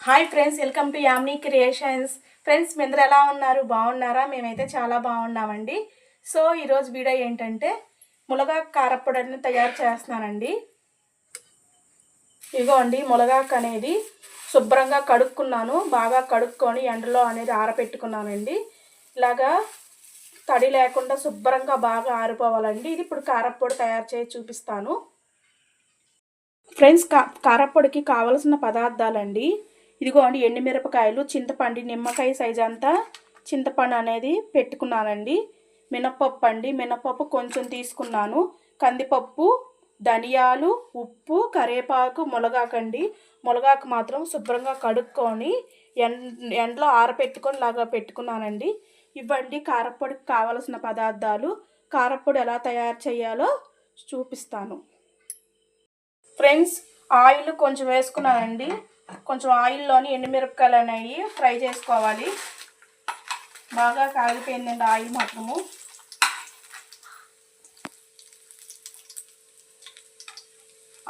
Hi friends, welcome to Yamni creations. Friends, మీ అందరూ ఎలా ఉన్నారు? బాగున్నారా? మేమైతే చాలా బాగున్నామండి. సో ఈరోజు వీడియో ఏంటంటే మునగాకు కారప్పొడిని తయారు చేస్తున్నానండి. ఇదిగోండి, మునగాకు అనేది శుభ్రంగా కడుక్కున్నాను. బాగా కడుక్కొని ఎండలో అనేది ఆరబెట్టుకున్నానండి. ఇలాగా తడి లేకుండా శుభ్రంగా బాగా ఆరిపోవాలండి. ఇది ఇప్పుడు కారప్పొడి తయారు చేసి చూపిస్తాను. ఫ్రెండ్స్, కారప్పొడికి కావలసిన పదార్థాలండి. ఇదిగోండి, ఎండుమిరపకాయలు, చింతపండు, నిమ్మకాయ సైజ్ అంతా చింతపండు అనేది పెట్టుకున్నానండి. మినపప్పు అండి, మినపప్పు కొంచెం తీసుకున్నాను. కందిపప్పు, ధనియాలు, ఉప్పు, కరివేపాకు, మునగాకండి. మునగాకు మాత్రం శుభ్రంగా కడుక్కొని ఎండలో ఆరబెట్టుకొని లాగా పెట్టుకున్నానండి. ఇవ్వండి కారప్పొడికి కావలసిన పదార్థాలు. కారప్పొడి ఎలా తయారు చేయాలో చూపిస్తాను. ఫ్రెండ్స్, ఆయిల్ కొంచెం వేసుకున్నానండి. కొంచెం ఆయిల్లోని ఎండుమిరపకాయలు అనేవి ఫ్రై చేసుకోవాలి. బాగా కాగిపోయిందండి ఆయిల్ మాత్రము.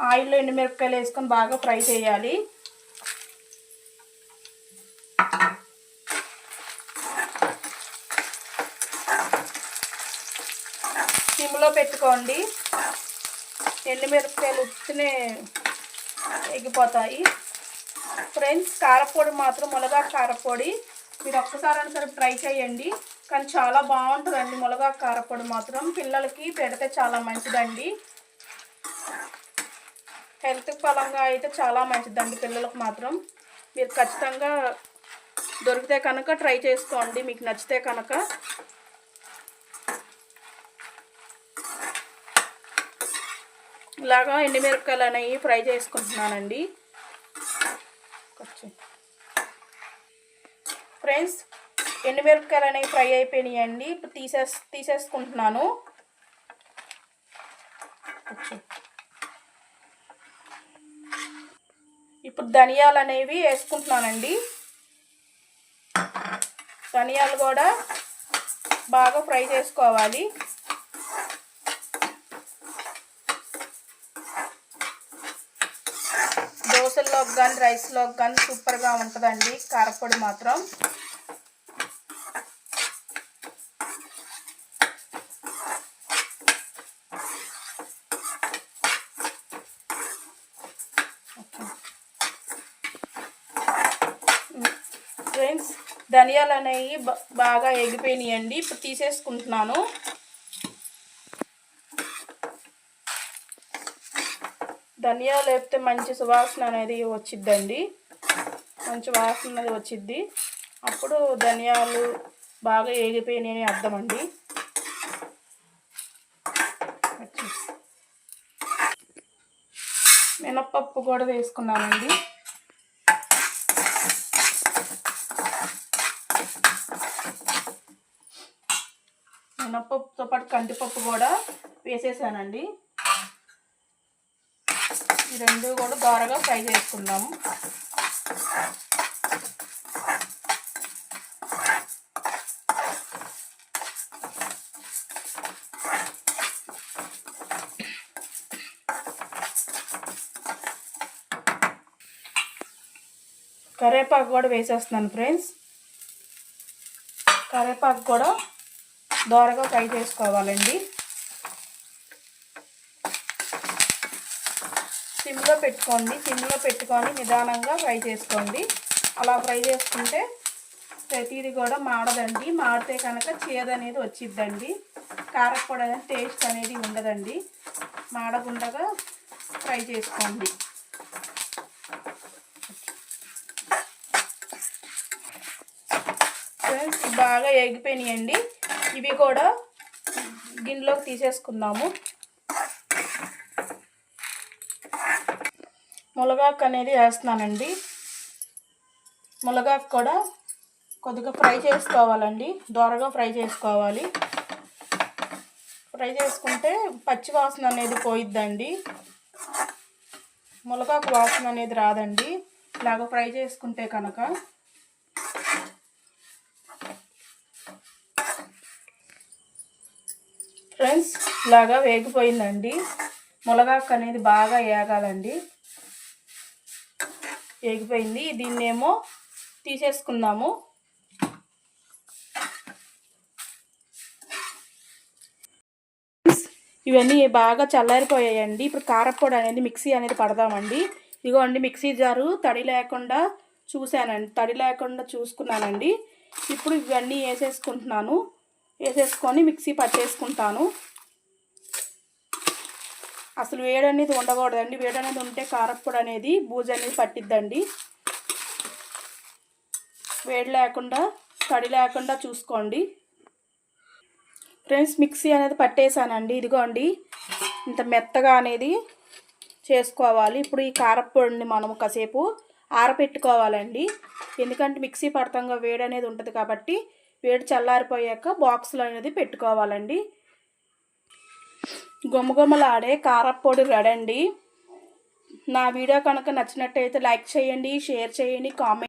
ఆయిల్లో ఎండుమిరపకాయలు వేసుకొని బాగా ఫ్రై చేయాలి. సిమ్లో పెట్టుకోండి. ఎండుమిరపకాయలు ఉత్తినే ఎగిపోతాయి. ఫ్రెండ్స్, కారపొడి మాత్రం మునగాకు కారపొడి మీరు ఒక్కసారి సరే ట్రై చేయండి. కానీ చాలా బాగుంటుందండి. మునగాకు కారపొడి మాత్రం పిల్లలకి పెడితే చాలా మంచిదండి. హెల్త్ పరంగా అయితే చాలా మంచిదండి పిల్లలకు మాత్రం. మీరు ఖచ్చితంగా దొరికితే కనుక ట్రై చేసుకోండి, మీకు నచ్చితే కనుక. ఇలాగా ఎండుమిరపకాయలు అనేవి ఫ్రై చేసుకుంటున్నానండి. ఫ్రెండ్స్, ఎండుమిరపకాయలు అనేవి ఫ్రై అయిపోయినాయండి. ఇప్పుడు తీసేసుకుంటున్నాను. ఇప్పుడు ధనియాలు అనేవి వేసుకుంటున్నానండి. ధనియాలు కూడా బాగా ఫ్రై చేసుకోవాలి. దోశల్లోకి కానీ రైస్లోకి కానీ సూపర్గా ఉంటుందండి కారపొడి మాత్రం. ఫ్రెండ్స్, ధనియాలు అనేవి బాగా ఎగిపోయినాయండి. ఇప్పుడు తీసేసుకుంటున్నాను. ధనియాలు వేస్తే మంచి సువాసన అనేది వచ్చిద్దండి. మంచి వాసన అనేది వచ్చిద్ది. అప్పుడు ధనియాలు బాగా ఏగిపోయినాయని అర్థం అండి. మినపప్పు కూడా వేసుకున్నానండి. మినపప్పుతో పాటు కందిపప్పు కూడా వేసేసానండి. ఈ రెండు కూడా దోరగా ఫ్రై చేసుకుందాము. కరివేపాకు కూడా వేసేస్తున్నాను ఫ్రెండ్స్. కరివేపాకు కూడా దోరగా ఫ్రై చేసుకోవాలండి. సిమ్లో పెట్టుకోండి. సిమ్లో పెట్టుకొని నిదానంగా ఫ్రై చేసుకోండి. అలా ఫ్రై చేసుకుంటే ప్రతిదీ కూడా మాడదండి. మాడితే కనుక చేదు అనేది వచ్చిద్దండి. కారపొడి అనేది టేస్ట్ అనేది ఉండదండి. మాడగుండగా ఫ్రై చేసుకోండి. ఫ్రెండ్స్, బాగా ఎగిపోయినాయండి. ఇవి కూడా గిన్నెలోకి తీసేసుకుందాము. మునగాకు అనేది వేస్తున్నానండి. మునగాకు కూడా కొద్దిగా ఫ్రై చేసుకోవాలండి. దోరగా ఫ్రై చేసుకోవాలి. ఫ్రై చేసుకుంటే పచ్చి వాసన అనేది పోయిద్దండి. మునగాకు వాసన అనేది రాదండి ఇలాగ ఫ్రై చేసుకుంటే కనుక. ఫ్రెండ్స్, ఇలాగా వేగిపోయిందండి. మునగాకు అనేది బాగా వేగాలండి. ఎగిపోయింది. దీన్నేమో తీసేసుకుందాము. ఇవన్నీ బాగా చల్లారిపోయాయండి. ఇప్పుడు కారప్పొడి అనేది మిక్సీ అనేది పడదామండి. ఇదిగోండి మిక్సీ జారు తడి లేకుండా చూసుకున్నానండి. ఇప్పుడు ఇవన్నీ వేసేసుకొని మిక్సీ పట్టేసుకుంటాను. అసలు వేడి అనేది ఉండకూడదండి. వేడి అనేది ఉంటే కారప్పొడి అనేది బూజు అనేది పట్టిద్దండి. వేడి లేకుండా తడి లేకుండా చూసుకోండి ఫ్రెండ్స్. మిక్సీ అనేది పట్టేసానండి. ఇదిగోండి ఇంత మెత్తగా అనేది చేసుకోవాలి. ఇప్పుడు ఈ కారప్పొడిని మనం కాసేపు ఆరబెట్టుకోవాలండి. ఎందుకంటే మిక్సీ పడతాంగా వేడి అనేది ఉంటుంది కాబట్టి వేడి చల్లారిపోయాక బాక్స్లో అనేది పెట్టుకోవాలండి. గుమగుమలాడే కారప్పొడి రెడీ అండి. నా వీడియో కనుక నచ్చినట్టయితే లైక్ చేయండి, షేర్ చేయండి, కామెంట్